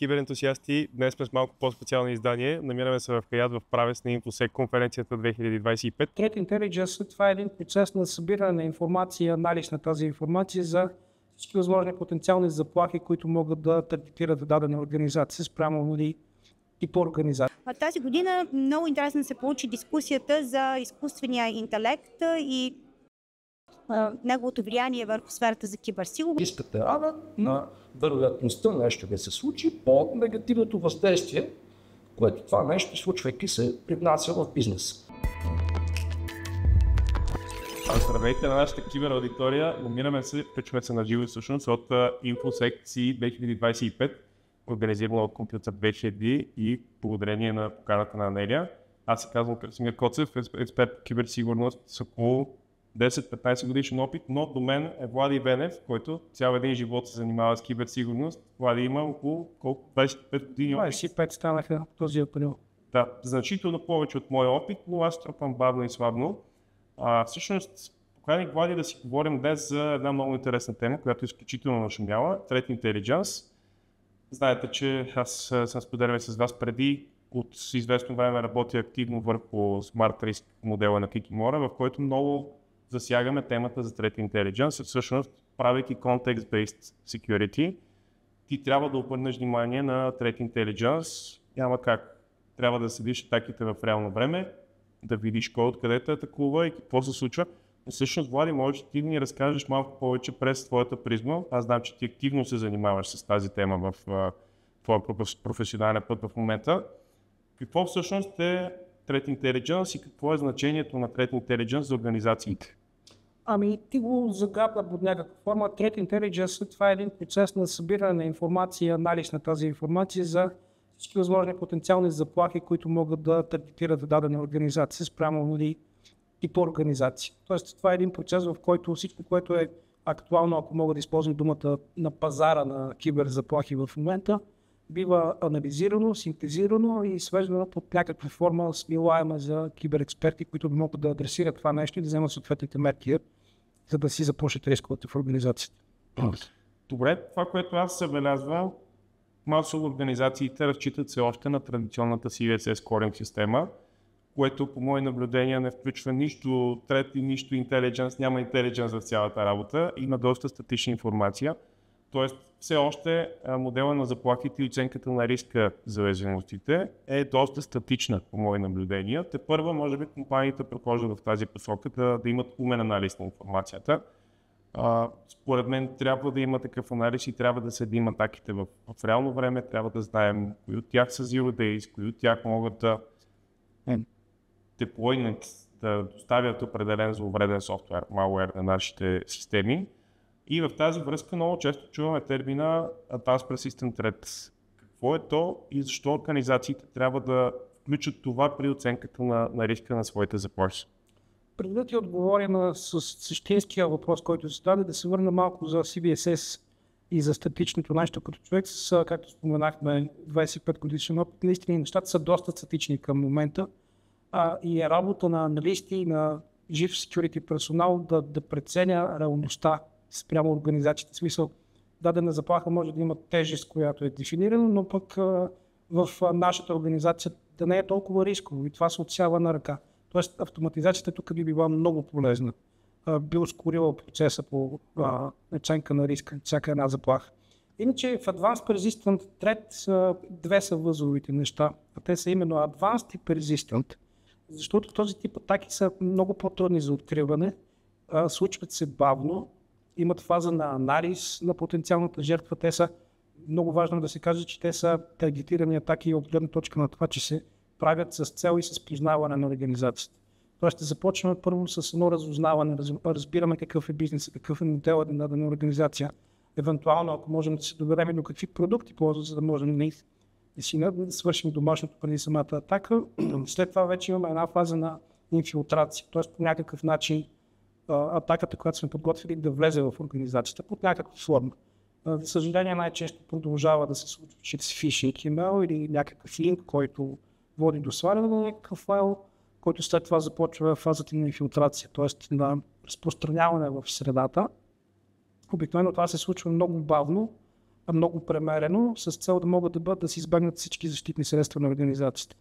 киберентусиасти, днес сме с малко по-специално издание. Намираме се в Хаят в Правец на InfoSec конференцията 2025. Threat Intelligence това е един процес на събиране на информация и анализ на тази информация за всички възможни потенциални заплахи, които могат да таргетират дадена организация спрямо и по организация. Тази година много интересно се получи дискусията за изкуствения интелект и неговото влияние върху сферата за киберсигурност. Искате рада на вероятността нещо да се случи по негативното въздействие, което това нещо, случвайки се, привнася в бизнес. Здравейте на нашата кибер аудитория. Намираме се, включваме се на живо всъщност от InfoSec 2025, организирана от Computer 2000 и благодарение на поканата на Анелия. Аз се казвам Красимир Коцев, експерт по киберсигурност с около 10-15 годишен опит, но до мен е Влади Венев, който цял един живот се занимава с киберсигурност. Влади има около 25 години опит. 25 станаха този април. Да, значително повече от моя опит, но аз тръпвам бавно и слабно. Всъщност, поканих Влади да си говорим днес за една много интересна тема, която е изключително нашумяла – Threat Intelligence. Знаете, че аз съм споделял с вас преди, от известно време работя активно върху Smart Risk модела на Kikimora, в който много засягаме темата за Threat Intelligence. Всъщност, правейки Context-Based Security, ти трябва да обърнеш внимание на Threat Intelligence. Няма как. Трябва да седиш атаките в реално време, да видиш кой откъдето атакува и какво се случва. Всъщност, Влади, можеш ти да ни разкажеш малко повече през твоята призма. Аз знам, че ти активно се занимаваш с тази тема в твоя професионален път в момента. Какво всъщност е Threat Intelligence и какво е значението на Threat Intelligence за организациите? Ти го загадна под някаква форма. Threat Intelligence това е един процес на събиране на информация и анализ на тази информация за всички възможни потенциални заплахи, които могат да таргетират дадена организация спрямо и по организация. Тоест това е един процес, в който всичко, което е актуално, ако мога да използвам думата, на пазара на киберзаплахи в момента, бива анализирано, синтезирано и свеждано под някаква форма смилаема за киберексперти, които могат да адресират това нещо и да вземат съответните мерки, за да си започнат рисковете в организацията. Добре, това, което аз се белязвам, масово организациите разчитат се още на традиционната CVSS scoring система, което по мои наблюдения не включва нищо Threat и нищо Intelligence, няма Intelligence в цялата работа, има доста статична информация. Тоест, все още модела на заплахите и оценката на риска за уязвимостите е доста статична, по мои наблюдения. Тепърва, може би, компаниите прохождат в тази посока да имат умен анализ на информацията. Според мен трябва да има такъв анализ и трябва да следим атаките в реално време, трябва да знаем кои от тях са Zero Days, кои от тях могат да деплойнат, да доставят определен зловреден софтуер, malware на нашите системи. И в тази връзка много често чуваме термина Advanced Persistent Threat. Какво е то и защо организациите трябва да включат това при оценката на риска на своите заплахи? Преди да ти отговоря на същинския въпрос, който се даде, да се върна малко за CVSS и за статичното нещо като човек с, както споменахме, 25 годишен опит. Наистина нещата са доста статични към момента и е работа на аналисти и на жив security персонал да преценя реалността спрямо организацията. В смисъл, дадена заплаха може да има тежест, която е дефинирана, но пък в нашата организация да не е толкова рисково и това се отсява на ръка. Тоест автоматизацията тук би била много полезна. Би ускорила процеса по оценка на риска, всяка една заплаха. Иначе в Advanced Persistent Threat две са възловите неща. Те са именно Advanced и Persistent, защото този тип атаки са много по-трудни за откриване, случват се бавно, имат фаза на анализ на потенциалната жертва. Те са, много важно да се каже, че те са таргетирани атаки от гледна точка на това, че се правят с цел и с познаване на организацията. Тоест ще започнем първо с едно разузнаване, разбираме какъв е бизнесът, какъв е моделът на дадена организация. Евентуално, ако можем да се доберем и до какви продукти ползват, за да можем да свършим домашното преди самата атака. След това вече имаме една фаза на инфилтрация, т.е. по някакъв начин атаката, която сме подготвили, да влезе в организацията под някаква форма. За съжаление, най-често продължава да се случва чрез фишинг имейл или някакъв линк, който води до сваляне на някакъв файл, който след това започва фазата на инфилтрация, т.е. на разпространяване в средата. Обикновено това се случва много бавно, много премерено, с цел да могат да се избегнат всички защитни средства на организацията.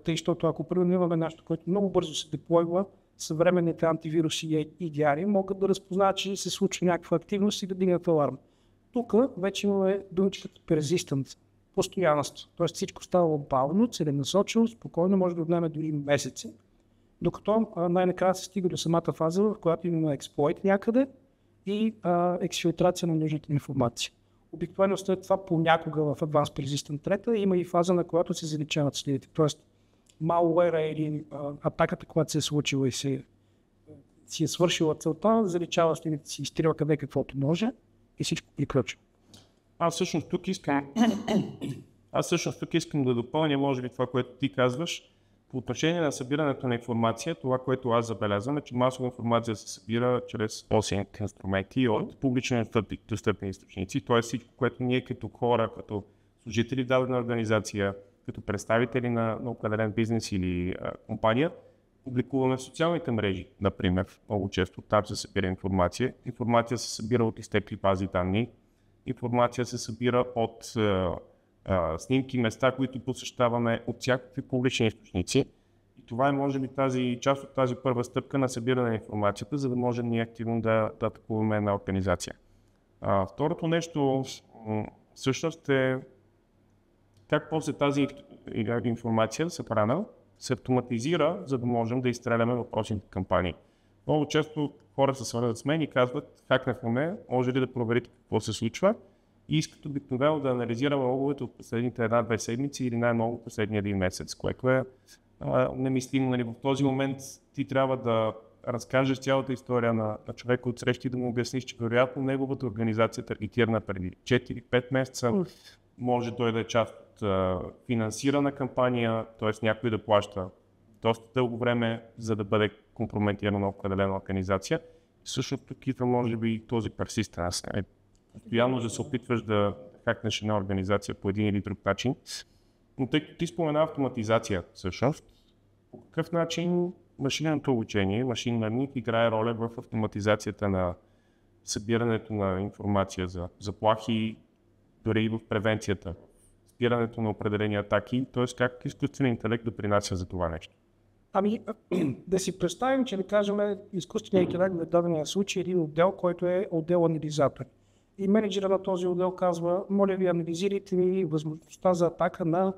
Тъй, защото ако примерно имаме нещо, което много бързо се деплойва, съвременните антивируси и EDR могат да разпознаят, че се случва някаква активност и да дигнат аларм. Тук вече имаме думичката persistent, постоянност. Тоест всичко става бавно, целенасочено, спокойно, може да отнеме дори месеци, докато най-накрая се стига до самата фаза, в която имаме експлойт някъде и ексфилтрация на нужната информация. Обикновено след това понякога в Advanced Persistent Threat има и фаза, на която се заличават следите. Тоест malware или атаката, която се е случила и си е свършила целта, заличава следите си, изтрива къде каквото може и всичко приключва. Аз всъщност тук искам да допълня, може би това, което ти казваш. По отношение на събирането на информация, това, което аз забелязвам е, че масова информация се събира чрез OSINT инструменти от публично достъпни източници, т.е. всичко, което ние като хора, като служители в дадена организация, като представители на определен бизнес или компания, публикуваме в социалните мрежи, например. Много често там се събира информация. Информация се събира от изтекли бази данни, информация се събира от снимки, места, които посещаваме, от всякакви публични източници. И това е, може би, част от тази първа стъпка на събиране на информацията, за да можем ние активно да атакуваме една организация. Второто нещо всъщност е как после тази информация събрана се автоматизира, за да можем да изстреляме въпросните кампании. Много често хора се свързват с мен и казват, хакнахме, може ли да проверите какво се случва, и искат обикновено да анализираме логовете от последните 1-2 седмици или най-много последния един месец, което е немислимо. Нали? В този момент ти трябва да разкажеш цялата история на човека от среща и да му обясниш, че вероятно неговата организация е таргетирана преди 4-5 месеца, може той да е част от финансирана кампания, т.е. някой да плаща доста дълго време, за да бъде компрометирана на определена организация. Всъщност тук идва, може би, този persistence. Постоянно да се опитваш да хакнеш една организация по един или друг начин. Но тъй като ти спомена автоматизация, всъщност, по какъв начин машинното обучение, машин learning играе роля в автоматизацията на събирането на информация за заплахи, дори и в превенцията, спирането на определени атаки, т.е. как изкуственият интелект допринася за това нещо? Ами, да си представим, че да кажем изкуственият интелект в дадения случай е един отдел, който е отдел анализатор. И менеджера на този отдел казва, моля ви, анализирайте ми възможността за атака на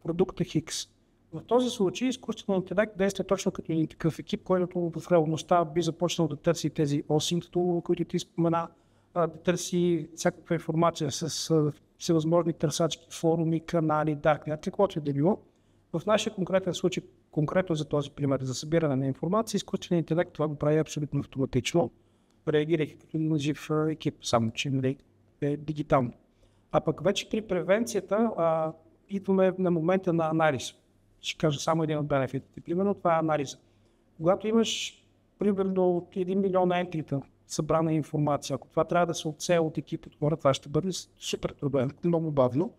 продукта Хикс. В този случай изкуственият интелект действа точно като един такъв екип, който в реалността би започнал да търси тези OSINT, които ти спомена, да търси всякаква информация с всевъзможни търсачки, форуми, канали, даркнет, каквото е да било. В нашия конкретен случай, конкретно за този пример за събиране на информация, изкуственият интелект това го прави абсолютно автоматично, реагирайки като на жив екип, само че е дигитално. А пък вече при превенцията идваме на момента на анализ. Ще кажа само един от бенефитите. Примерно това е анализа. Когато имаш примерно от 1 милион ентрита събрана информация, ако това трябва да се отсее от екип от хора, това ще бъде супер трудно, много бавно.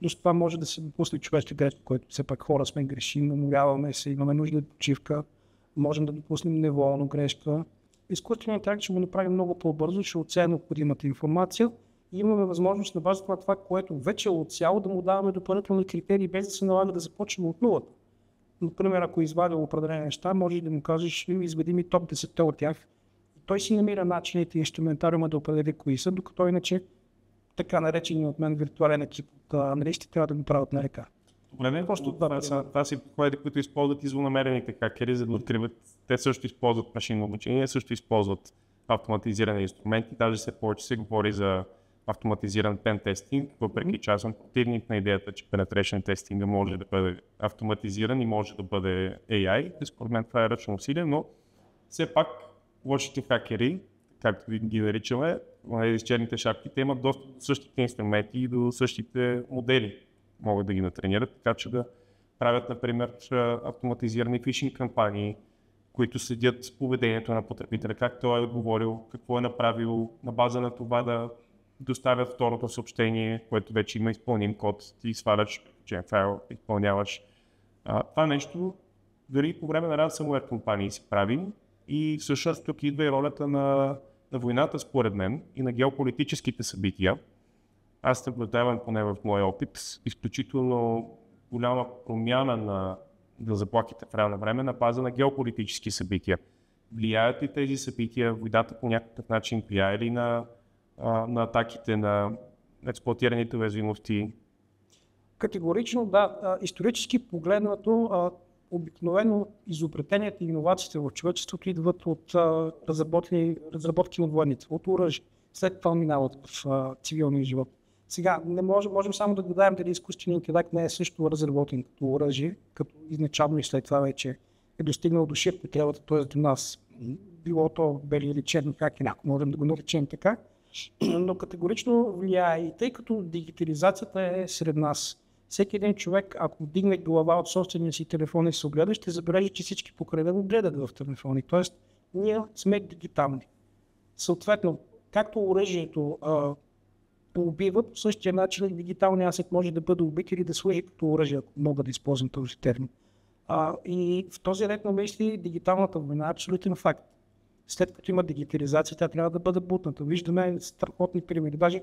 Плюс това може да се допусне човешка грешка, което все пак хора сме грешим, наморяваме се, имаме нужда от почивка, можем да допуснем неволно грешка. Изкуственият интелект ще го направи много по-бързо, ще отсее необходимата информация и имаме възможност на базата на това, което вече е отсяло, да му даваме допълнителни критерии, без да се налага да започнем от нулата. Например, ако извадил определени неща, може да му кажеш, изведи ми топ 10 от тях. Той си намира начините и инструментариума да определи кои са, докато иначе така наречени от мен виртуален екип от аналисти трябва да го правят на ръка. Добре, това са подходи, които използват и злонамерените хакери, за да откриват. Те също използват машинно обучение, също използват автоматизирани инструменти. Даже все повече се говори за автоматизиран пентестинг, въпреки че аз съм противник на идеята, че penetration тестинга може да бъде автоматизиран и може да бъде AI. Според мен това е ръчно усилие, но все пак лошите хакери, както ги наричаме, с черните шапки, те имат доста до същите инструменти и до същите модели могат да ги натренират, така че да правят, например, автоматизирани фишинг кампании, които следят поведението на потребителя, как той е отговорил, какво е направил, на база на това да доставят второто съобщение, което вече има изпълним код, ти сваляш файл, изпълняваш. Това нещо дори по време на ransomware компании се прави и всъщност тук идва и ролята на войната, според мен, и на геополитическите събития. аз наблюдавам поне в моя опит изключително голяма промяна на заплахите в реално време на база на геополитически събития. Влияят ли тези събития, войната по някакъв начин влияе ли на атаките на експлоатираните уязвимости? Категорично да. Исторически погледнато, обикновено изобретенията и иновациите в човечеството идват от разработки от военните, от оръжие. След това минават в цивилния живот. Сега, не можем само да гадаем дали изкуственият интелект не е също разработен като оръжие, като изначално и след това вече е достигнал до потребата, т.е. до нас. Било то бели или черни, как и някой можем да го наречем така, но категорично влияе и тъй като дигитализацията е сред нас. Всеки един човек, ако дигне глава от собствения си телефон и се огледа, ще забележи, че всички покрай него гледат в телефони. Тоест, ние сме дигитални. Съответно, както оръжието убива, по същия начин дигиталният асет може да бъде убит или да служи като оръжие, ако мога да използвам този термин. И в този ред на мисли дигиталната война е абсолютен факт. След като има дигитализация, тя трябва да бъде бутната. Виждаме страхотни примери. Даже,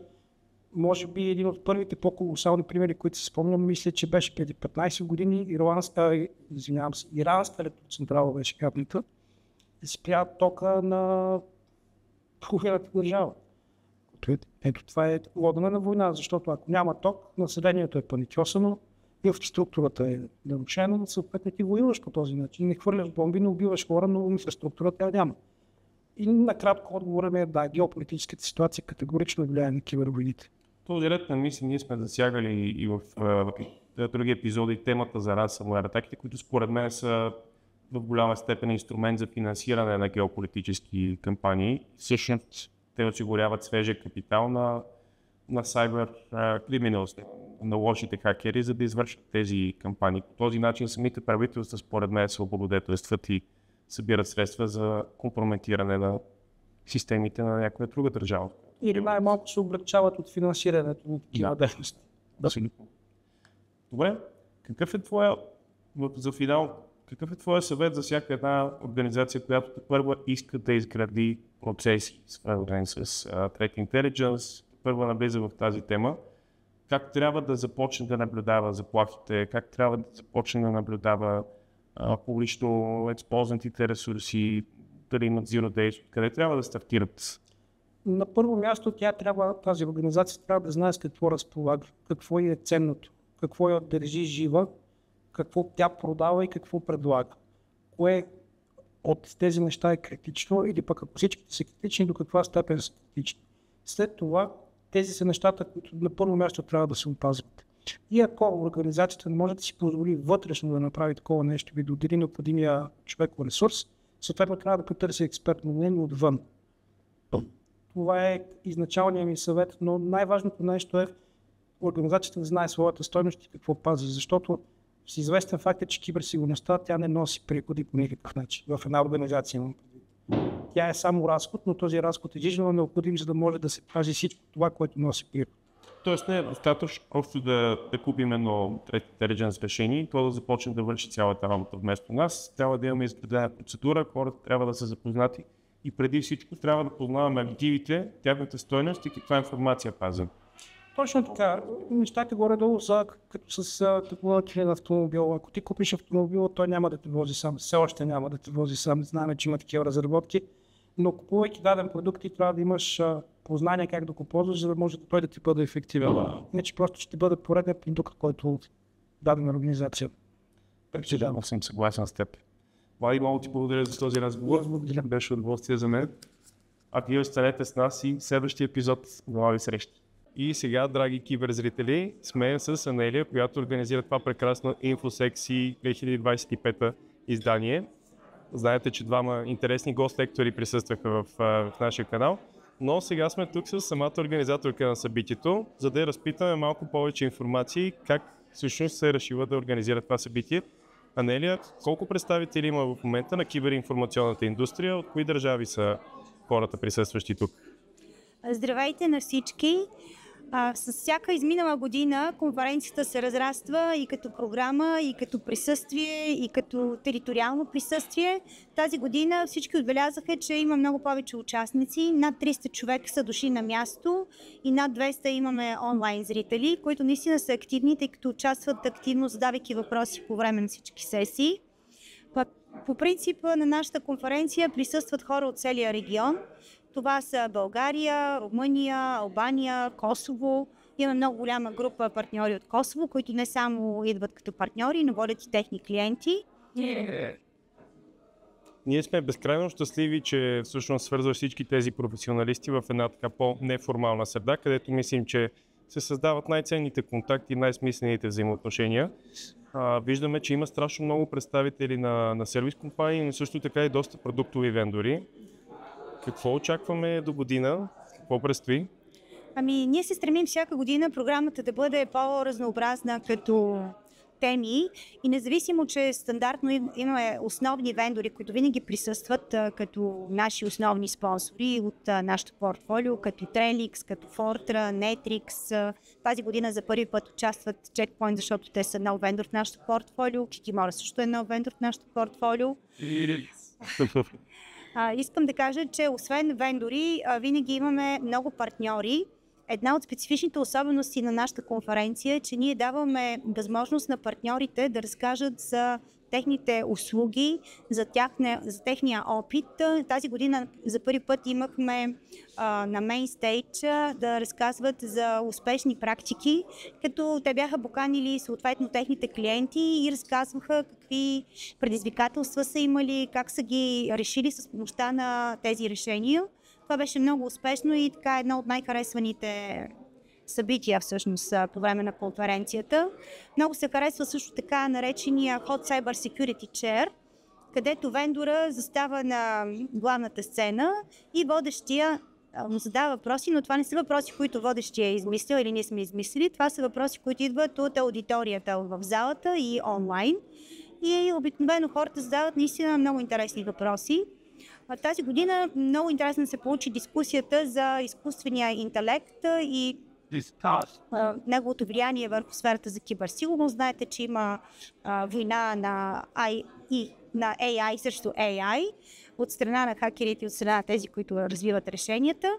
може би, един от първите по-колосални примери, които се спомням, мисля, че беше преди 15 години иранска електроцентрала беше капната и спря тока на половината държава. Ето това е водене на война, защото ако няма ток, населението е паникьосано, инфраструктурата е нарушена, съответно ти воюваш по този начин. Не хвърляш бомби, не убиваш хора, но инфраструктурата няма. И накратко отговорът е да, геополитическата ситуация категорично влияе на кибервойните. Този ред на мисли ние сме засягали и в други епизоди темата за ransomware атаките, които според мен са в голяма степен инструмент за финансиране на геополитически кампании. Всъщност те осигуряват свежия капитал на cyber criminals, на лошите хакери, за да извършат тези кампании. По този начин самите правителства според мен се облагодетелстват и събират средства за компрометиране на системите на някоя друга държава. Или най-малко се облегчават от финансирането на такива дейности. Абсолютно. Добре, какъв е твоя съвет за всяка една организация, която първа иска да изгради процеси, свързани с Threat Intelligence, първа навлиза в тази тема? Как трябва да започне да наблюдава заплахите, как трябва да започне да наблюдава публично използваните ресурси, дали имат Zero Days, къде трябва да стартират? На първо място тази организация трябва да знае с какво разполага, какво е ценното, какво я държи жива, какво тя продава и какво предлага. Кое от тези неща е критично или пък ако всичките са критични, до каква степен са критични. След това тези са нещата, които на първо място трябва да се опазват. И ако организацията не може да си позволи вътрешно да направи такова нещо и да отдели необходимия човеков ресурс, съответно трябва да потърси експертно мнение отвън. Това е изначалният ми съвет, но най-важното нещо е организацията да знае своята стойност и какво пази, защото с известен факт е, че киберсигурността тя не носи приходи по никакъв начин в една организация. Тя е само разход, но този разход е жизнено необходим, за да може да се пази всичко това, което носи приход. Тоест не е достатъчно просто да купим едно Threat Intelligence решение и то да започне да върши цялата работа вместо нас. Трябва да имаме изградена процедура, хората трябва да са запознати и преди всичко трябва да познаваме активите, тяхната стойност и каква информация пазим. Точно така. Нещата горе-долу са като с технология на автомобил. Ако ти купиш автомобил, той няма да те вози сам. Все още няма да те вози сам. Знаем, че има такива разработки. Но купувайки даден продукт, ти трябва да имаш познание как да го ползваш, за да може той да ти бъде ефективен. Не, че просто ще бъде поредният продукт, който дадена организация. Да, съм съгласен с теб. Влади, много ти благодаря за този разговор. Беше удоволствие за мен. А вие останете с нас и в следващия епизод на нови срещи. И сега, драги киберзрители, сме с Анелия, която организира това прекрасно InfoSexy 2025 издание. Знаете, че двама интересни гост-лектори присъстваха в нашия канал, но сега сме тук с самата организаторка на събитието, за да я разпитаме малко повече информации как всъщност се е решила да организира това събитие. Анелия, колко представители има в момента на киберинформационната индустрия, от кои държави са хората присъстващи тук? Здравейте на всички! С всяка изминала година конференцията се разраства и като програма, и като присъствие, и като териториално присъствие. Тази година всички отбелязаха, че има много повече участници. Над 300 човека са дошли на място и над 200 имаме онлайн зрители, които наистина са активни, тъй като участват активно, задавайки въпроси по време на всички сесии. По принцип на нашата конференция присъстват хора от целия регион. Това са България, Румъния, Албания, Косово. Имаме много голяма група партньори от Косово, които не само идват като партньори, но водят и техни клиенти. Ние сме безкрайно щастливи, че всъщност свързваш всички тези професионалисти в една така по-неформална среда, където мислим, че се създават най-ценните контакти, най-смислените взаимоотношения. Виждаме, че има страшно много представители на сервис компании, но също така и доста продуктови вендори. Какво очакваме до година? Какво предстои? Ние се стремим всяка година програмата да бъде по-разнообразна като теми и независимо, че стандартно имаме основни вендори, които винаги присъстват като наши основни спонсори от нашото портфолио, като Trellix, като Fortra, Netrix. Тази година за първи път участват Checkpoint, защото те са нов вендор в нашото портфолио. Kikimora също е нов вендор в нашото портфолио. Искам да кажа, че освен вендори, винаги имаме много партньори. Една от специфичните особености на нашата конференция е, че ние даваме възможност на партньорите да разкажат за техните услуги, за техния опит. Тази година за първи път имахме на мейн стейдж да разказват за успешни практики, като те бяха поканили съответно техните клиенти и разказваха какви предизвикателства са имали, как са ги решили с помощта на тези решения. Това беше много успешно и така едно от най-харесваните събития всъщност по време на конференцията. Много се харесва също така наречения Hot Cyber Security Chair, където вендора застава на главната сцена и водещия му задава въпроси, но това не са въпроси, които водещия е измислил или ние сме измислили. Това са въпроси, които идват от аудиторията в залата и онлайн. И обикновено хората задават наистина много интересни въпроси. Тази година много интересно се получи дискусията за изкуствения интелект и неговото влияние върху сферата за киберсигурност. Знаете, че има война на AI срещу AI от страна на хакерите и от страна на тези, които развиват решенията.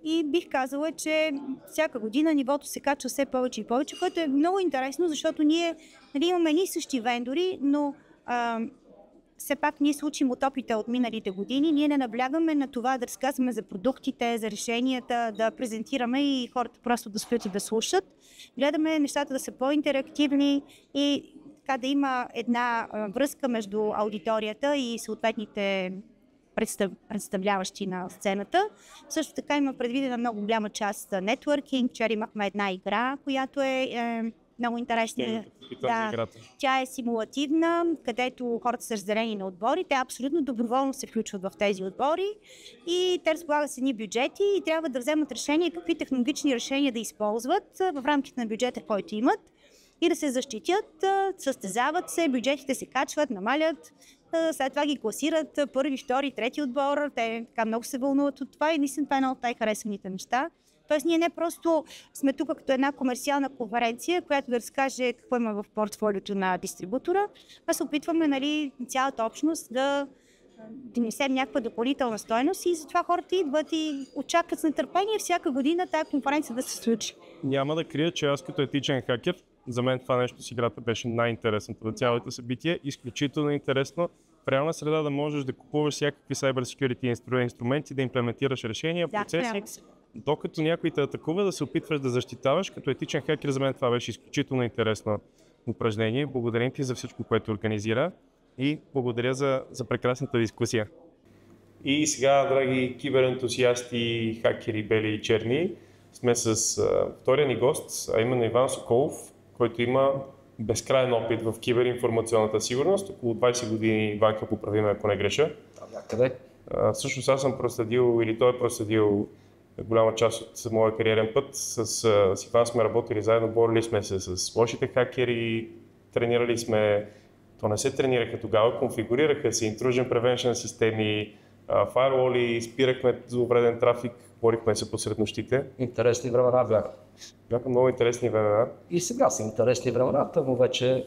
И бих казала, че всяка година нивото се качва все повече и повече, което е много интересно, защото ние имаме едни същи вендори, но все пак ние се учим от опита от миналите години. Ние не наблягаме на това да разказваме за продуктите, за решенията, да презентираме и хората просто да стоят и да слушат. Гледаме нещата да са по-интерактивни и така да има една връзка между аудиторията и съответните представляващи на сцената. Също така има предвидена много голяма част за нетворкинг. Вчера имахме една игра, която е много интересна. Тя е симулативна, където хората са разделени на отбори. Те абсолютно доброволно се включват в тези отбори и те разполагат с едни бюджети и трябва да вземат решение какви технологични решения да използват в рамките на бюджета, който имат и да се защитят, състезават се, бюджетите се качват, намалят, след това ги класират първи, втори, трети отбор. Те така много се вълнуват от това и наистина това е едно от най-харесваните неща. Тоест ние не просто сме тук като една комерциална конференция, която да разкаже какво има в портфолиото на дистрибутора, а се опитваме цялата общност да несем някаква допълнителна стойност и затова хората идват и очакват с нетърпение всяка година тая конференция да се случи. Няма да крия, че аз като етичен хакер, за мен това нещо с играта беше най-интересното за цялото събитие, изключително интересно. В реална среда да можеш да купуваш всякакви cyber security инструменти, да имплементираш решения, процеси. Докато някой те атакува, да се опитваш да защитаваш, като етичен хакер, за мен това беше изключително интересно упражнение. Благодарим ти за всичко, което организира и благодаря за прекрасната дискусия. И сега, драги киберентусиасти, хакери, бели и черни, сме с втория ни гост, а именно Иван Соколов, който има безкрайен опит в киберинформационната сигурност. Около 20 години, Иванка, поправиме, ако не греша. Къде? Всъщност аз съм проследил, или той е проследил голяма част от моя кариерен път. С Иван сме работили заедно, борили сме се с лошите хакери, тренирали сме, то не се тренираха тогава, конфигурираха се intrusion prevention системи, фаерволи, спирахме зловреден трафик, говорихме се посред нощите. Интересни времена бяха. Бяха много интересни времена. И сега са интересни времената, но вече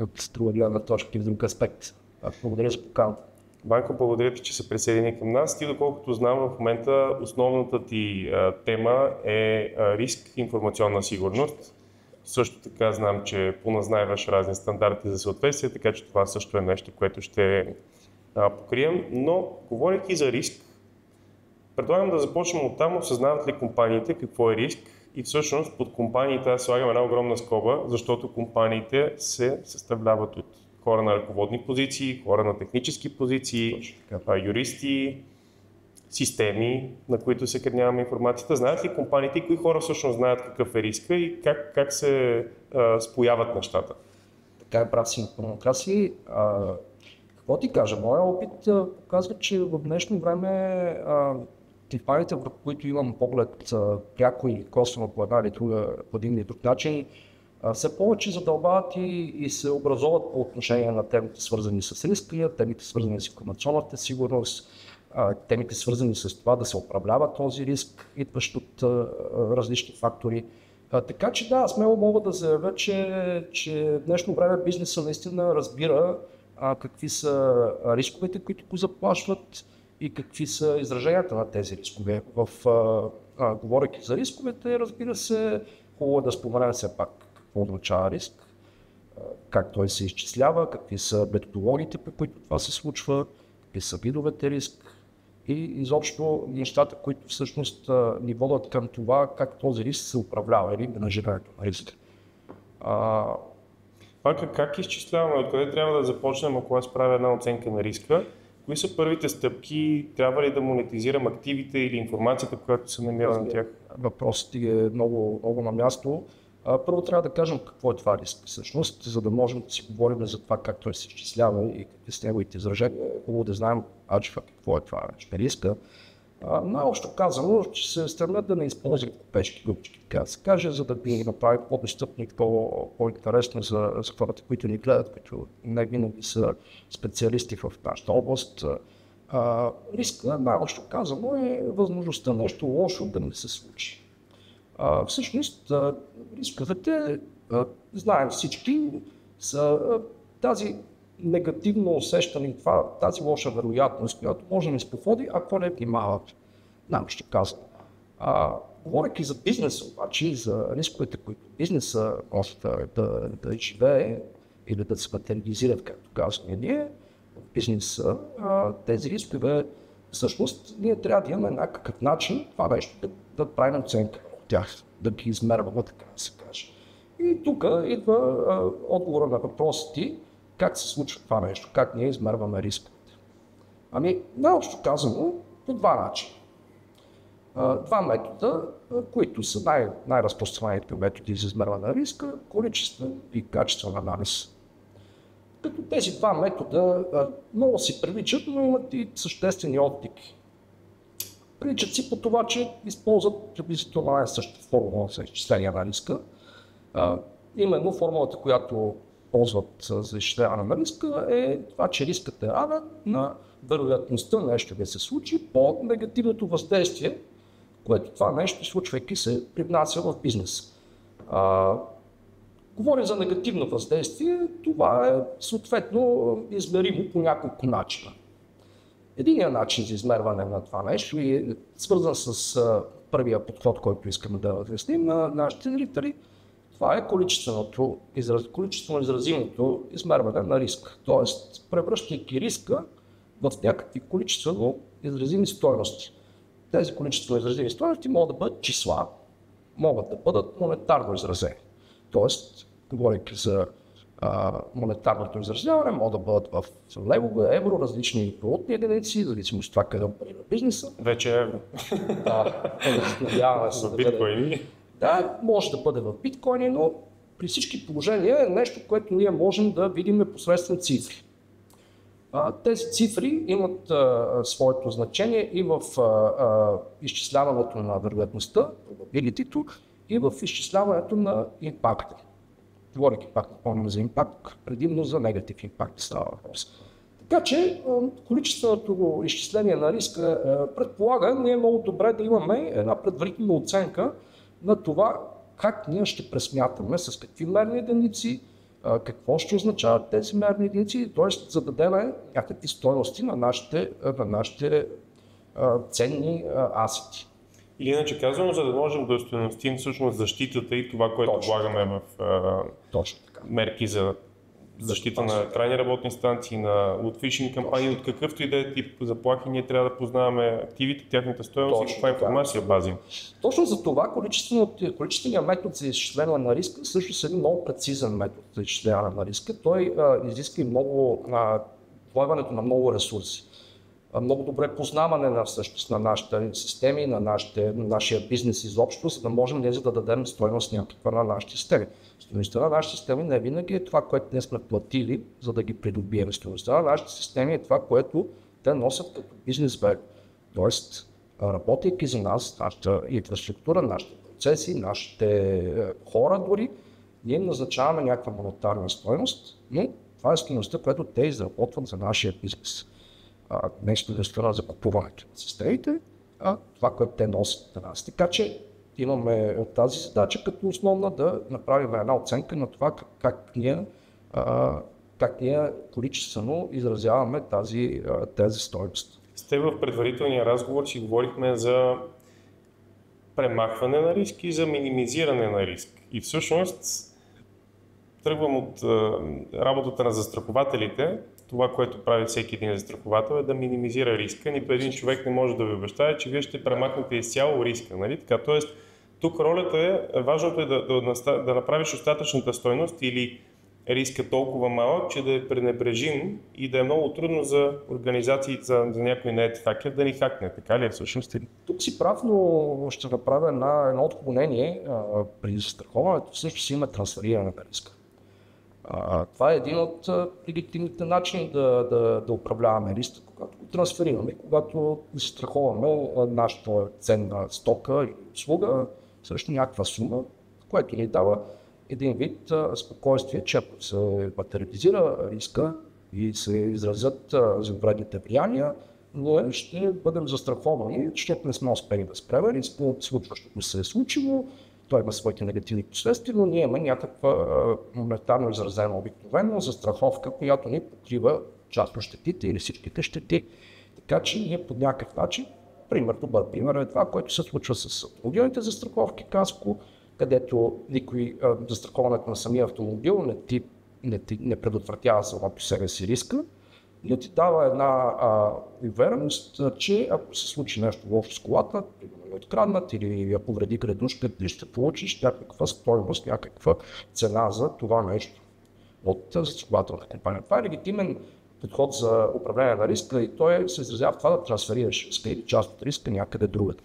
от друга гледна точка и в друг аспект. Благодаря за поканата. Банко, благодаря ти, че се присъедини към нас. Ти, доколкото знам, в момента основната ти тема е риск и информационна сигурност. Също така знам, че поназнайваш разни стандарти за съответствие, така че това също е нещо, което ще покрием. Но, говорейки за риск, предлагам да започнем оттам, осъзнават ли компаниите какво е риск и всъщност под компаниите аз слагам една огромна скоба, защото компаниите се съставляват от хора на ръководни позиции, хора на технически позиции, юристи, системи, на които се съхраняваме информацията. Знаят ли компаниите и кои хора всъщност знаят какъв е риска и как се спояват нещата? Така е, прав си, Краси. Какво ти кажа? Моя опит показва, че в днешно време компаниите, в които имам поглед пряко и косвено по един или друг начин, все повече задълбават и се образуват по отношение на темите, свързани с риска, темите, свързани с информационната сигурност, темите, свързани с това да се управлява този риск, идващ от различни фактори. Така че да, смело мога да заявя, че в днешно време бизнеса наистина разбира какви са рисковете, които го заплашват и какви са израженията на тези рискове. Говорейки за рисковете, разбира се, хубаво е да споменем все пак какво означава риск, как той се изчислява, какви са методологиите, при които това се случва, какви са видовете риск и изобщо нещата, които всъщност ни водят към това как този риск се управлява или менажирането на риска. Как изчисляваме, откъде трябва да започнем, ако аз правя една оценка на риска? Кои са първите стъпки? Трябва ли да монетизирам активите или информацията, която се намира на тях? Въпросът ти е много на място. Първо трябва да кажем какво е това риск всъщност, за да можем да си говорим за това как той се изчислява и какви са неговите изражения. Хубаво да знаем какво е това риска. Най-общо казано, че се стремят да не използват купешки групички, така да се каже, за да ги направи по-достъпни и по-интересно за хората, които ни гледат, които не винаги са специалисти в нашата област. Риска, най-общо казано, е възможността нещо лошо да не се случи. Всъщност, рисковете, знаем всички, са тази негативно усещане, тази лоша вероятност, която може да ни споходи, ако не внимават. Ще казвам. Говорейки за бизнеса, обаче и за рисковете, които бизнеса може да живее или да се материализират, както казваме ние, в бизнеса, тези рискове, всъщност, ние трябва да имаме някакъв начин това нещо да правим оценка от тях, да ги измерваме, така да се каже. И тук идва отговора на въпросите ти, как се случва това нещо, как ние измерваме рисковете. Най-общо казано, по два начина. Два метода, които са най-разпространените методи за измерване на риска, количествен и качествен анализ. Като тези два метода много си приличат, но имат и съществени отлики. Приличат си по това, че използват приблизително най-същата формула за изчисление на риска. Именно формулата, която ползват за изчисляване на риска, е това, че рискът е равен на вероятността нещо да се случи по негативното въздействие, което това нещо, случвайки се, привнася в бизнес. Говоря за негативно въздействие, това е съответно измеримо по няколко начина. Единият начин за измерване на това нещо е свързан с първия подход, който искаме да разясним на нашите зрители. Това е количествено изразимото измерване на риска. Тоест, превръщайки риска в някакви количествено изразими стойности. Тези количествено изразими стойности могат да бъдат числа, могат да бъдат монетарно изразени. Тоест, говорейки за монетарното изразяване, могат да бъдат в левове, евро, различни валутни единици, зависимост от това къде оперира бизнеса. Вече евро. Надяваме се в биткоини. Да, може да бъде в биткоини, но при всички положения е нещо, което ние можем да видим посредством цифри. Тези цифри имат своето значение и в изчисляването на вероятността, probability-то, и в изчисляването на импакта. Говорейки пак напомням за импакт, предимно за негатив импакт става въпрос. Така че количественото изчисление на риска предполага, не е много добре да имаме една предварителна оценка на това как ние ще пресмятаме, с какви мерни единици, какво ще означават тези мерни единици, т.е. за да дадем някакви стойности на нашите ценни асети. Или иначе казвам, за да можем да остойностим всъщност защитата и това, което влагаме в мерки за защита на крайни работни станции, на от фишинг кампании, от какъвто и да е тип заплахи, ние трябва да познаваме активите, тяхната стойност и каква информация базим. Точно за това количественият метод за изчисление на риска също е един много прецизен метод за изчисляване на риска. Той изиска и много влагането на много ресурси. Много добре познаване на нашите системи, на нашия бизнес изобщо, за да можем да дадем стойност някаква на нашите системи. Стойността на нашите системи не винаги е това, което ние сме платили, за да ги придобием. Стойността на нашите системи е това, което те носят като бизнес value. Тоест, работейки за нас, нашата инфраструктура, нашите процеси, нашите хора дори, ние назначаваме някаква монетарна стойност, но това е стойността, която те изработват за нашия бизнес. Нещо да страна за купуването на системите, а това, което те носят на нас. Така че имаме тази задача като основна да направим една оценка на това как ние количествено изразяваме тази стойност. С теб в предварителния разговор си говорихме за премахване на риск и за минимизиране на риск. И всъщност тръгвам от работата на застрахователите. Това, което прави всеки един застраховател е да минимизира риска. Нито един човек не може да ви обещае, че вие ще премахнете изцяло риска. Нали? Така, тоест, тук ролята важното е да направиш остатъчната стойност или риска толкова малък, че да е пренебрежим и да е много трудно за организации, за някой не е хакер да ни хакне. Така ли е всъщност? Тук си прав, но ще направя едно отклонение. При застраховането също си има трансфериране на риска. Това е един от легитимните начини да управляваме риска, когато го трансферираме, когато застраховаме нашата ценна стока или услуга срещу някаква сума, което ни дава един вид спокойствие, че ако се материализира риска и се изразят зловредните влияния, но ще бъдем застраховани, защото не сме успели да спрем риска от случващото се е случило. Той има своите негативни последствия, но ние имаме някаква монетарно изразена обикновена застраховка, която ни покрива част от щетите или всичките щети. Така че ние по някакъв начин, добър пример е това, което се случва с автомобилните застраховки КАСКО, където застраховането на самия автомобил не предотвратява само по себе си риска, но ти дава една увереност, че ако се случи нещо лошо с колата, откраднат или я повреди гредушка, ще получиш някаква стойност, някаква цена за това нещо от застрахователната компания. Това е легитимен подход за управление на риска и той се изразява в това да трансферираш риска или част от риска някъде другаде.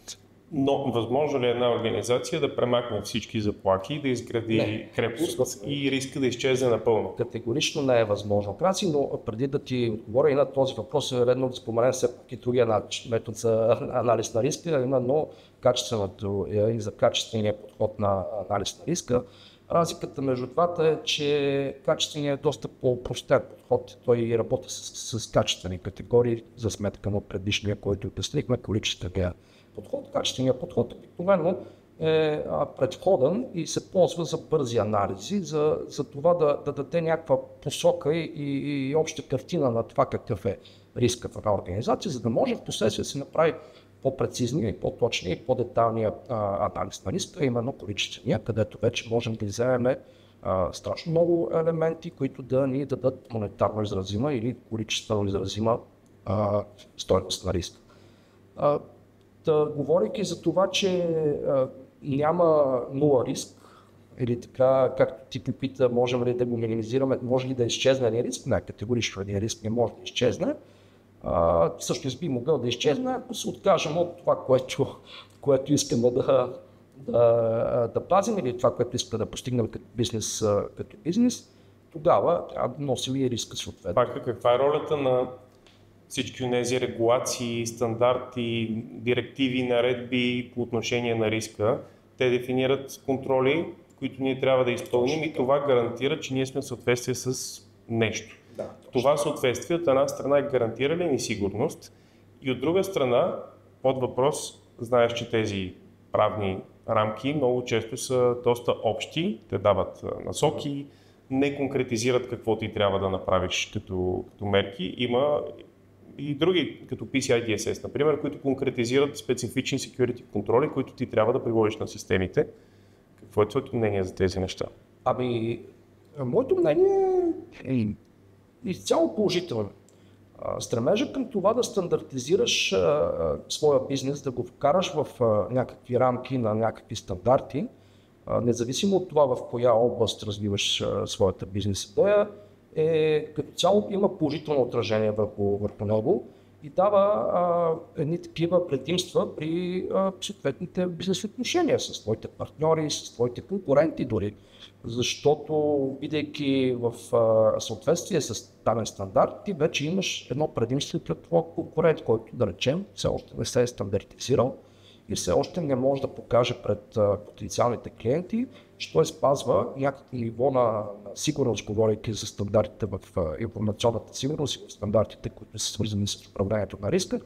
Но възможно ли е една организация да премахне всички заплахи, да изгради крепост и риска да изчезне напълно? Категорично не е възможно. Но преди да ти отговоря и на този въпрос е редно да споменем все пак и другия метод за анализ на риска, именно качественото и за качествения подход на анализ на риска. Разликата между двата е, че качественият е доста по-простен подход. Той работи с качествени категории за сметка на предишния, който обяснихме, количествения подход. Качественият подход обикновено е предходен и се ползва за бързи анализи, за това да даде някаква посока и обща картина на това какъв е рискът в една организация, за да може в последствие да се направи по-прецизния и по-точния и по-детайлния анализ на риска, именно количествения, където вече можем да вземем страшно много елементи, които да ни дадат монетарно изразима или количествено изразима стойност на риска. Говорейки за това, че няма нула риск, или така, както ти попита, можем ли да го минимизираме, може ли да изчезне един риск? Не, категорично един риск не може да изчезне. Всъщност би могъл да изчезне, ако се откажем от това, което искаме да пазим или това, което искаме да постигнем като бизнес, тогава трябва да носим и риска съответно. Пак, каква е ролята на всички тези регулации, стандарти, директиви, наредби по отношение на риска? Те дефинират контроли, които ние трябва да изпълним и това гарантира, че ние сме в съответствие с нещо. Това съответствие от една страна гарантира ли ни сигурност и от друга страна под въпрос, знаеш, че тези правни рамки много често са доста общи, те дават насоки, не конкретизират какво ти трябва да направиш като мерки. Има и други, като PCI DSS, например, които конкретизират специфични security контроли, които ти трябва да приложиш на системите. Какво е твоето мнение за тези неща? Моето мнение е изцяло положително. Стремежа към това да стандартизираш своя бизнес, да го вкараш в някакви рамки на някакви стандарти, независимо от това в коя област развиваш своята бизнес идея, като цяло има положително отражение върху него и дава едни такива предимства при съответните бизнес отношения с твоите партньори, с твоите конкуренти дори. Защото, бидейки в съответствие с даден стандарт, ти вече имаш едно предимство пред твоя конкурент, който, да речем, все още не се е стандартизирал и все още не може да покаже пред потенциалните клиенти, че той спазва някакво ниво на сигурност, говорейки за стандартите в информационната сигурност и в стандартите, които са свързани с управлението на риска.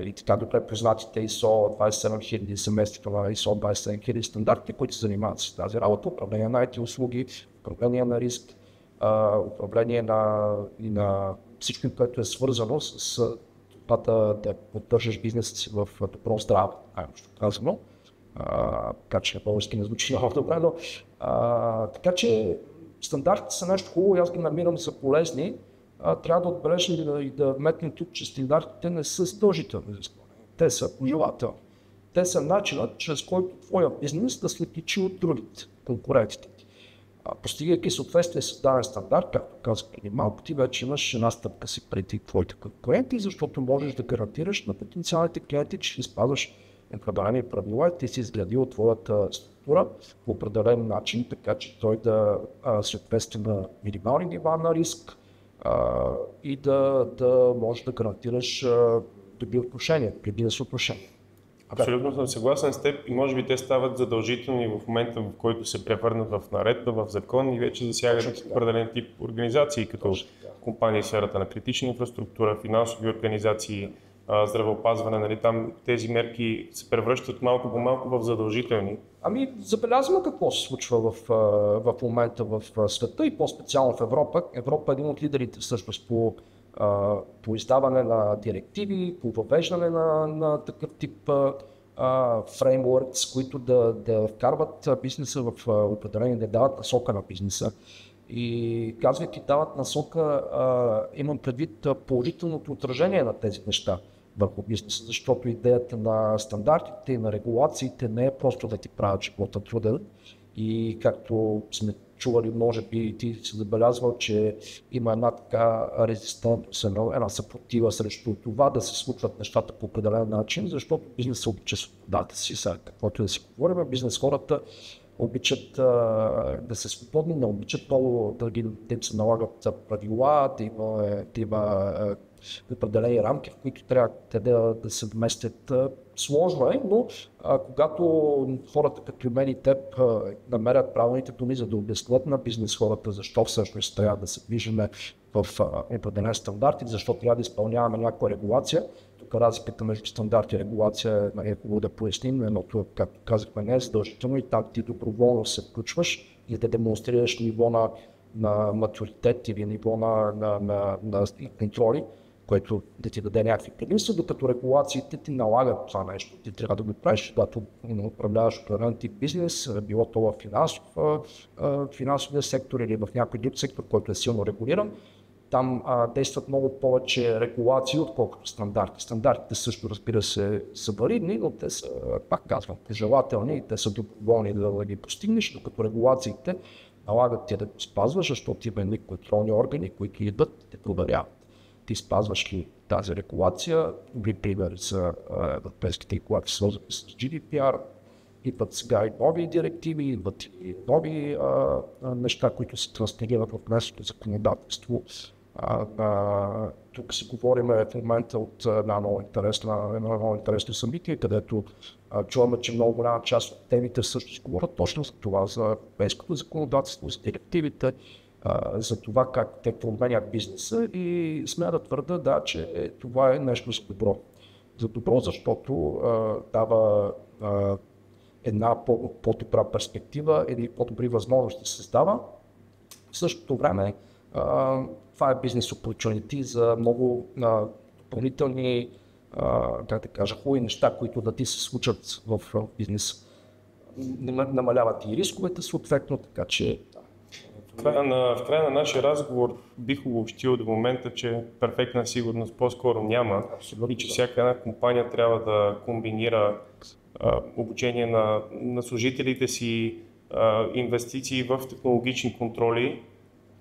И така добре признатите ISO 27000 семейството на ISO 27000 стандарти, които се занимават с тази работа, управление на IT услуги, управление на риск, управление на всичко, което е свързано с това да поддържаш бизнеса си в добро здраве, най-общо казано. Така че български не звучи много добре, но така че стандартите са нещо хубаво и аз ги намирам за полезни. Трябва да отбележим и да вметнем тук, че стандартите не са задължителни за изпълнение. Те са пожелателни. Те са начинът, чрез който твоя бизнес да се отличи от другите, конкурентите ти. Постигайки съответствие с даден стандарт, както казах преди малко, ти вече имаш една стъпка си преди твоите конкуренти, защото можеш да гарантираш на потенциалните клиенти, че ще спазваш определени правила и ти си изградил твоята структура по определен начин, така че той да съответства на минимални нива на риск, и да можеш да гарантираш добри отношения, при бизнес отношения. Абсолютно съм съгласен с теб и може би те стават задължителни в момента, в който се превърнат в наредба, в закон и вече засягат определен тип организации, като компании в сферата на критична инфраструктура, финансови организации, здравеопазване, нали, там тези мерки се превръщат малко по малко в задължителни. Забелязваме какво се случва в момента в света и по-специално в Европа. Европа е един от лидерите всъщност по издаване на директиви, по въвеждане на такъв тип фреймворкс, които да вкарват бизнеса в определение, да дават насока на бизнеса. И казвайки дават насока, имам предвид положителното отражение на тези неща върху бизнеса, защото идеята на стандартите и на регулациите не е просто да ти правят живота труден. И както сме чували, може би ти си забелязвал, че има една така резистентност, една съпротива срещу това да се случват нещата по определен начин, защото бизнесът обича свободата си, сега каквото да си говорим, бизнес хората обичат да се свободни, не обичат много да им се налагат правила, да има определени рамки, в които трябва те да се вместят. Сложно е, но когато хората като мен и теб намерят правилните думи, за да обяснят на бизнес хората защо всъщност трябва да се движиме в определен стандарт и защо трябва да изпълняваме някаква регулация. Тук разликата между стандарт и регулация е хубаво да поясним, едното, както казахме, не е задължително и там ти доброволно се включваш и да демонстрираш ниво на матуритет или ниво на контроли, което да ти даде някакви предимства, докато регулациите ти налагат това нещо. Ти трябва да го правиш, когато управляваш определен тип бизнес, било то в финансовия сектор или в някой друг сектор, който е силно регулиран. Там действат много повече регулации, отколкото стандарти. Стандартите също, разбира се, са валидни, но те са, пак казвам, желателни и те са доброволни да ги постигнеш, докато регулациите налагат ти да го спазваш, защото има контролни органи, които идват и те проверяват. Ти спазваш ли тази регулация? Добри примери са европейските регулации, свързани с GDPR. Идват сега и нови директиви, идват и нови неща, които се транспонират в местното законодателство. Тук си говорим в момента от едно много интересно събитие, където чуваме, че много голяма част от темите всъщност говорят точно за това, за европейското законодателство, за директивите. за това как те променят бизнеса и смея да твърда, да, че това е нещо за добро. За добро, защото дава една по-добра перспектива или по-добри възможности се създава. В същото време това е бизнес opportunity за много допълнителни хубави неща, които да ти се случат в бизнес. Намаляват и рисковете съответно, така че... В края на нашия разговор бих обобщил до момента, че перфектна сигурност по-скоро няма. Абсолютно. И че всяка една компания трябва да комбинира обучение на служителите си, инвестиции в технологични контроли,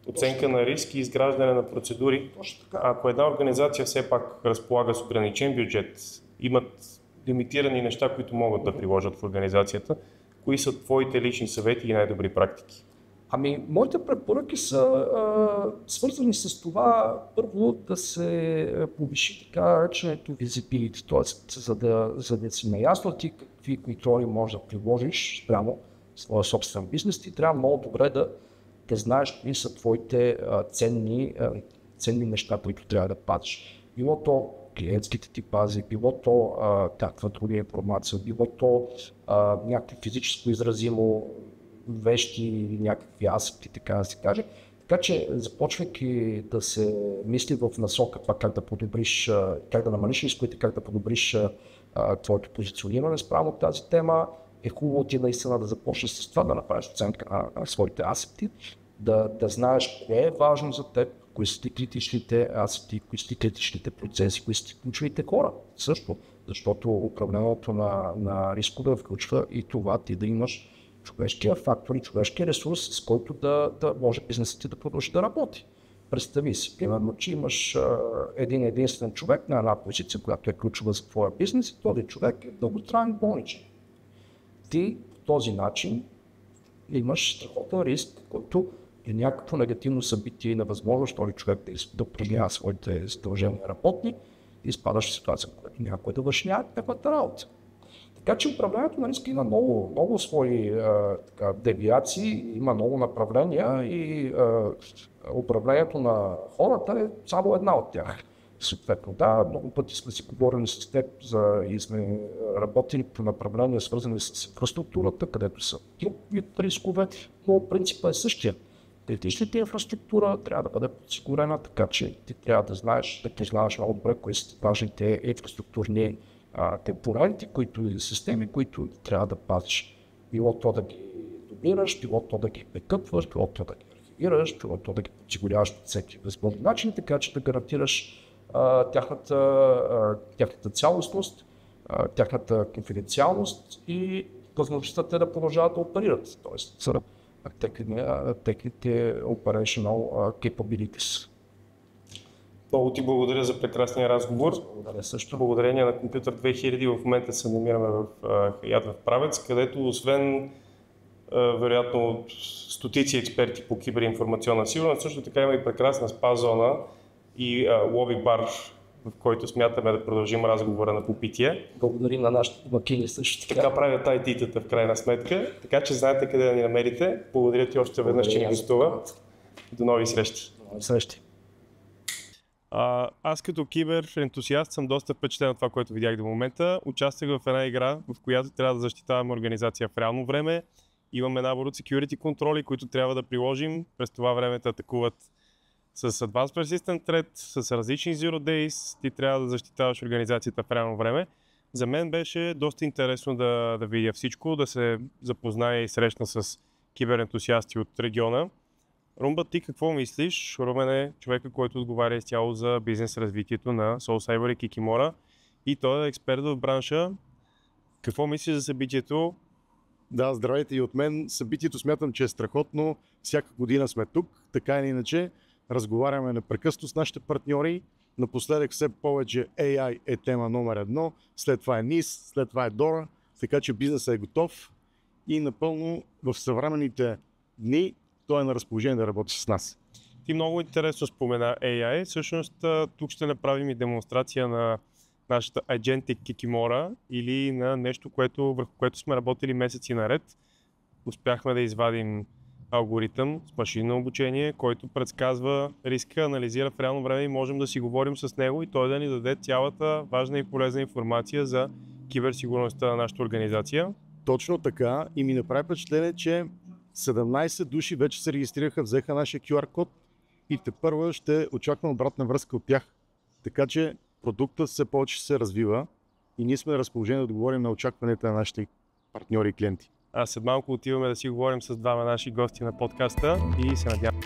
оценка на риск и изграждане на процедури. Ако една организация все пак разполага с ограничен бюджет, имат лимитирани неща, които могат да приложат в организацията, кои са твоите лични съвети и най-добри практики? Моите препоръки са свързани с това, първо да се повиши така нареченото visibility, т.е. за да си наясно ти какви контроли можеш да приложиш спрямо своя собствен бизнес, ти трябва много добре да знаеш какви са твоите ценни неща, които трябва да пазиш. Било то клиентските ти бази, било то някаква друга информация, било то някакво физическо изразимо вещи или някакви асети, така да се каже. Така че, започвайки да се мисли в насока това как да подобриш, как да намалиш рисковете, как да подобриш твоето позициониране спрямо тази тема, е хубаво ти наистина да започнеш с това, да направиш оценка на своите асети, да знаеш кое е важно за теб, кои са ти критичните асети, кои са ти критичните процеси, кои са ти ключовите хора. Също, защото управлението на рискове включва и това ти да имаш човешкия фактор и човешкия ресурс, с който да може бизнесът ти да продължи да работи. Представи си, примерно, че имаш един единствен човек на една позиция, която е ключова за твоя бизнес и този човек е дълготраен болничен. Ти по този начин имаш страхотен риск, който е някакво негативно събитие и невъзможност този човек да променя своите задължения работни и изпадаш в ситуация, в която някой да върши някаквата работа. Така че управлението на риска има много свои девиации, има много направления и управлението на хората е само една от тях. Съответно, да, много пъти сме си говорили с теб и сме работили по направления, свързани с инфраструктурата, където са друг вид рискове, но принципът е същия. Критичната инфраструктура трябва да бъде подсигурена, така че ти трябва да знаеш много добре кои са важните инфраструктурни темпоралите, системи, които трябва да пазиш. Било то да ги дублираш, било то да ги бекъпваш, било то да ги архивираш, било то да ги подсигуряваш по всеки възможни начин, така че да гарантираш тяхната цялостност, тяхната конфиденциалност и възможността те да продължават да оперират, т.е. техните operational capabilities. Много ти благодаря за прекрасния разговор. Благодаря също. Благодарение на Компютър 2000 в момента се намираме в Хаят в Правец, където освен вероятно стотици експерти по киберинформационна сигурност, също така има и прекрасна спа зона и лоби бар, в който смятаме да продължим разговора на попитие. Благодарим на нашите домакини също така. Така правят IT-тата в крайна сметка, така че знаете къде да ни намерите. Благодаря ти още веднъж, че ни гостува. До нови срещи. До нови срещи. Аз като кибер ентусиаст съм доста впечатлен от това, което видях до момента. Участвах в една игра, в която трябва да защитаваме организация в реално време. Имаме набор от security контроли, които трябва да приложим. През това време те атакуват с Advanced Persistent Threat, с различни Zero Days. Ти трябва да защитаваш организацията в реално време. За мен беше доста интересно да видя всичко, да се запозная и срещна с киберентусиасти от региона. Румба, ти какво мислиш? Румен е човека, който отговаря изцяло за бизнес развитието на SoulCyber и Kikimora и той е експерт в бранша. Какво мислиш за събитието? Да, здравейте и от мен. Събитието смятам, че е страхотно. Всяка година сме тук, така или иначе. Разговаряме непрекъснато с нашите партньори. Напоследък все повече AI е тема номер 1, след това е NIS, след това е DORA, така че бизнесът е готов и напълно в съвременните дни той е на разположение да работи с нас. Ти много интересно спомена AI. Всъщност тук ще направим и демонстрация на нашата Agentic Kikimora или на нещо, върху което сме работили месеци наред. Успяхме да извадим алгоритъм с машинно обучение, който предсказва риска, анализира в реално време и можем да си говорим с него и той да ни даде цялата важна и полезна информация за киберсигурността на нашата организация. Точно така и ми направи впечатление, че 17 души вече се регистрираха, взеха нашия QR код и тепърва ще очаквам обратна връзка от тях. Така че продуктът все повече се развива и ние сме на разположение да отговорим на очакванията на нашите партньори и клиенти. А след малко отиваме да си говорим с двама наши гости на подкаста и се надявам